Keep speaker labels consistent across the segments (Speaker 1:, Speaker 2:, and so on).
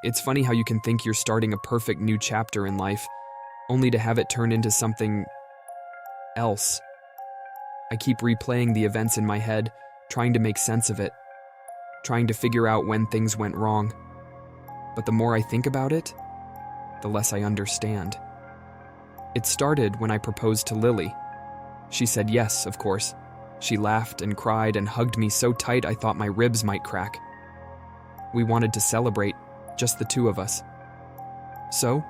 Speaker 1: It's funny how you can think you're starting a perfect new chapter in life, only to have it turn into something else. I keep replaying the events in my head, trying to make sense of it, trying to figure out when things went wrong. But the more I think about it, the less I understand. It started when I proposed to Lily. She said yes, of course. She laughed and cried and hugged me so tight I thought my ribs might crack. We wanted to celebrate, just the two of us. So,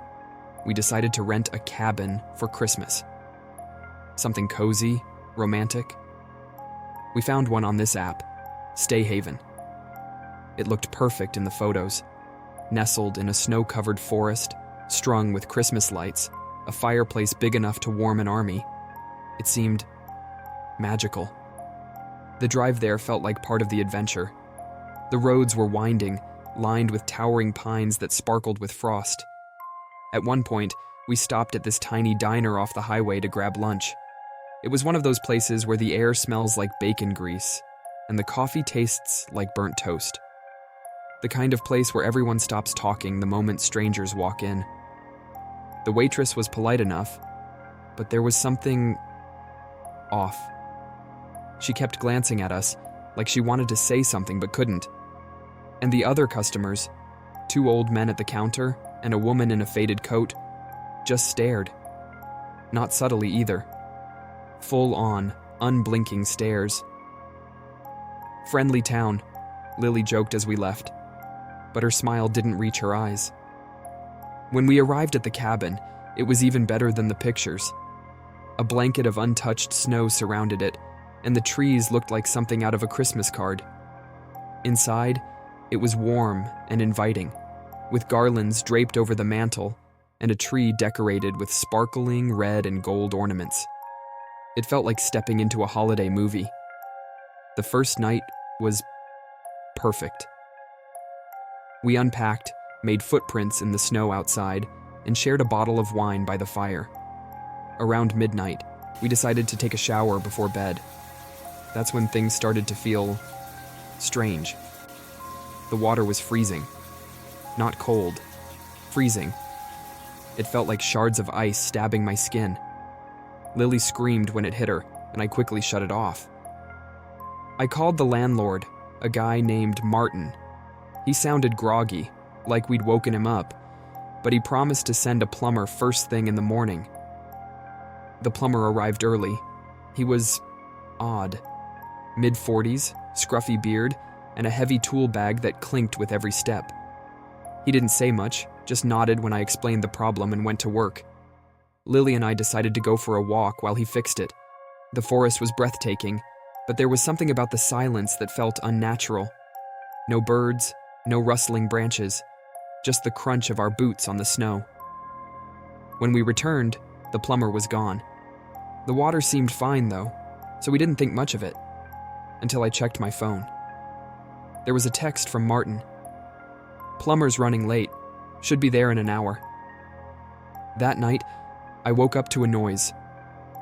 Speaker 1: we decided to rent a cabin for Christmas. Something cozy, romantic. We found one on this app, Stay Haven. It looked perfect in the photos, nestled in a snow-covered forest, strung with Christmas lights, a fireplace big enough to warm an army. It seemed magical. The drive there felt like part of the adventure. The roads were winding, lined with towering pines that sparkled with frost. At one point, we stopped at this tiny diner off the highway to grab lunch. It was one of those places where the air smells like bacon grease, and the coffee tastes like burnt toast. The kind of place where everyone stops talking the moment strangers walk in. The waitress was polite enough, but there was something off. She kept glancing at us, like she wanted to say something but couldn't. And the other customers, two old men at the counter and a woman in a faded coat, just stared. Not subtly either. Full-on, unblinking stares. "Friendly town," Lily joked as we left, but her smile didn't reach her eyes. When we arrived at the cabin, it was even better than the pictures. A blanket of untouched snow surrounded it, and the trees looked like something out of a Christmas card. Inside, it was warm and inviting, with garlands draped over the mantel and a tree decorated with sparkling red and gold ornaments. It felt like stepping into a holiday movie. The first night was perfect. We unpacked, made footprints in the snow outside, and shared a bottle of wine by the fire. Around midnight, we decided to take a shower before bed. That's when things started to feel strange. The water was freezing. Not cold. Freezing. It felt like shards of ice stabbing my skin. Lily screamed when it hit her, and I quickly shut it off. I called the landlord, a guy named Martin. He sounded groggy, like we'd woken him up, but he promised to send a plumber first thing in the morning. The plumber arrived early. He was odd. Mid-40s, scruffy beard, and a heavy tool bag that clinked with every step. He didn't say much, just nodded when I explained the problem and went to work. Lily and I decided to go for a walk while he fixed it. The forest was breathtaking, but there was something about the silence that felt unnatural. No birds, no rustling branches, just the crunch of our boots on the snow. When we returned, the plumber was gone. The water seemed fine, though, so we didn't think much of it, until I checked my phone. There was a text from Martin. "Plumber's running late. Should be there in an hour." That night, I woke up to a noise,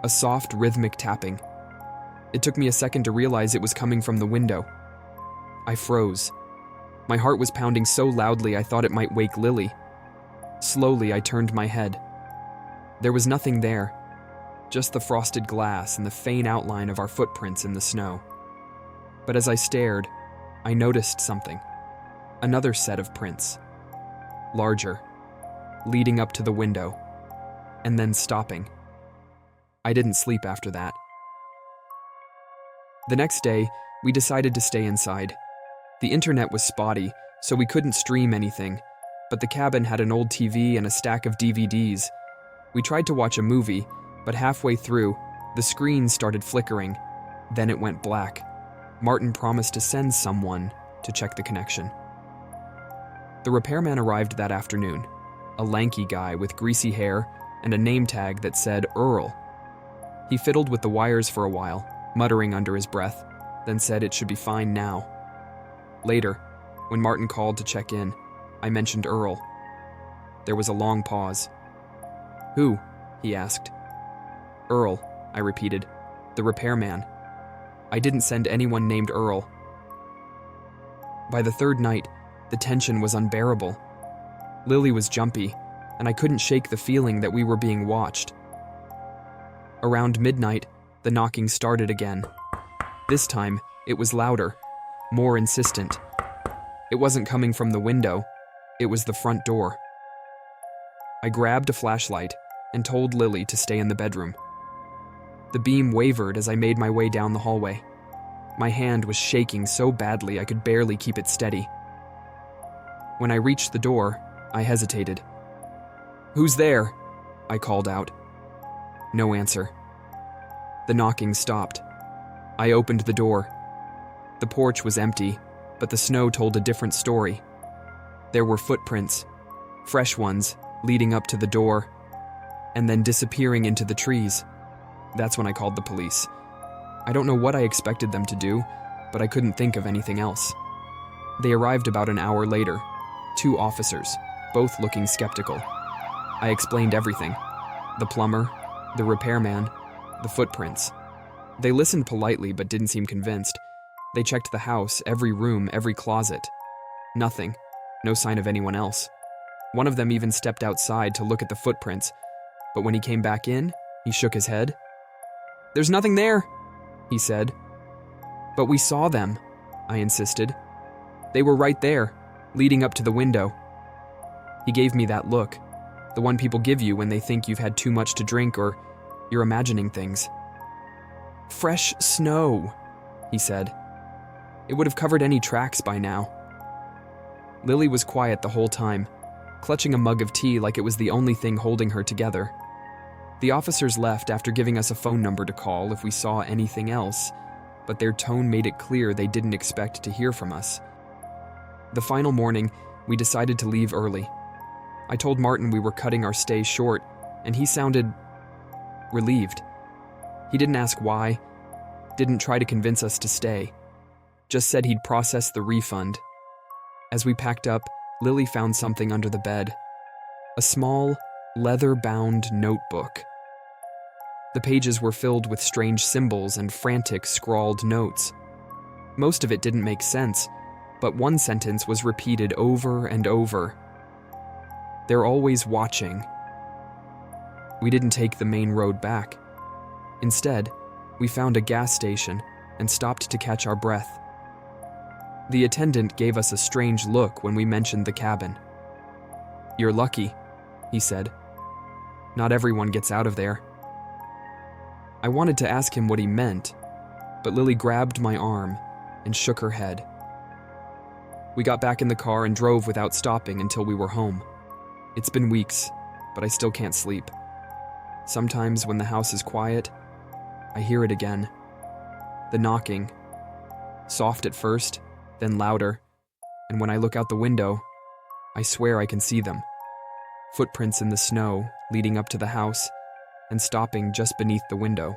Speaker 1: a soft, rhythmic tapping. It took me a second to realize it was coming from the window. I froze. My heart was pounding so loudly I thought it might wake Lily. Slowly, I turned my head. There was nothing there, just the frosted glass and the faint outline of our footprints in the snow. But as I stared, I noticed something. Another set of prints. Larger, leading up to the window, and then stopping. I didn't sleep after that. The next day, we decided to stay inside. The internet was spotty, so we couldn't stream anything, but the cabin had an old TV and a stack of DVDs. We tried to watch a movie, but halfway through, the screen started flickering. Then it went black. Martin promised to send someone to check the connection. The repairman arrived that afternoon, a lanky guy with greasy hair and a name tag that said Earl. He fiddled with the wires for a while, muttering under his breath, then said it should be fine now. Later, when Martin called to check in, I mentioned Earl. There was a long pause. "Who?" he asked. "Earl," I repeated. "The repairman. I didn't send anyone named Earl." By the third night, the tension was unbearable. Lily was jumpy, and I couldn't shake the feeling that we were being watched. Around midnight, the knocking started again. This time, it was louder, more insistent. It wasn't coming from the window, it was the front door. I grabbed a flashlight and told Lily to stay in the bedroom. The beam wavered as I made my way down the hallway. My hand was shaking so badly I could barely keep it steady. When I reached the door, I hesitated. "Who's there?" I called out. No answer. The knocking stopped. I opened the door. The porch was empty, but the snow told a different story. There were footprints, fresh ones, leading up to the door, and then disappearing into the trees. That's when I called the police. I don't know what I expected them to do, but I couldn't think of anything else. They arrived about an hour later, 2 officers, both looking skeptical. I explained everything: the plumber, the repairman, the footprints. They listened politely but didn't seem convinced. They checked the house, every room, every closet. Nothing. No sign of anyone else. One of them even stepped outside to look at the footprints, but when he came back in, he shook his head. "There's nothing there," he said. "But we saw them," I insisted. "They were right there, leading up to the window." He gave me that look, the one people give you when they think you've had too much to drink or you're imagining things. "Fresh snow," he said. "It would have covered any tracks by now." Lily was quiet the whole time, clutching a mug of tea like it was the only thing holding her together. The officers left after giving us a phone number to call if we saw anything else, but their tone made it clear they didn't expect to hear from us. The final morning, we decided to leave early. I told Martin we were cutting our stay short, and he sounded relieved. He didn't ask why, didn't try to convince us to stay, just said he'd process the refund. As we packed up, Lily found something under the bed. A small, leather-bound notebook. The pages were filled with strange symbols and frantic, scrawled notes. Most of it didn't make sense, but one sentence was repeated over and over. "They're always watching." We didn't take the main road back. Instead, we found a gas station and stopped to catch our breath. The attendant gave us a strange look when we mentioned the cabin. "You're lucky," he said. "Not everyone gets out of there." I wanted to ask him what he meant, but Lily grabbed my arm and shook her head. We got back in the car and drove without stopping until we were home. It's been weeks, but I still can't sleep. Sometimes when the house is quiet, I hear it again. The knocking. Soft at first, then louder, and when I look out the window, I swear I can see them. Footprints in the snow leading up to the house and stopping just beneath the window.